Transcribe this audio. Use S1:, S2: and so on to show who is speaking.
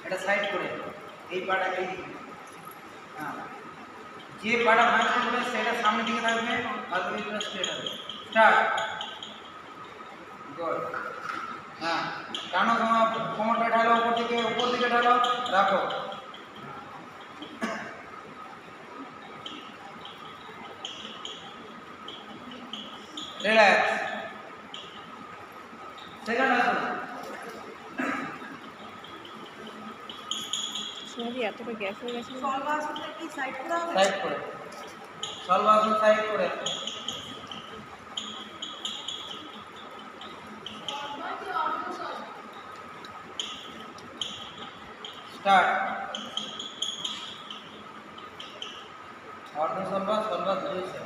S1: এটা সাইড করে এই পাটা এই হ্যাঁ যে পাটা ভাঁজ করবে সেটা সামনের দিকে থাকবে আর ওইটা স্ট্রেট হবে স্টার্ট গুড হ্যাঁ টানো তোমার কোমরটা ঢালো উপর দিকে ঢালো রাখো রিল্যাক্স সেকেন্ড আসুন
S2: সরি এতটা গ্যাস হয়ে গেছে
S3: সলভাসনটা কি সাইড করা হবে?
S1: সাইড করে সলভাসন সাইড করে স্টার্ট অর্ধ সলভাস 2 সেকেন্ড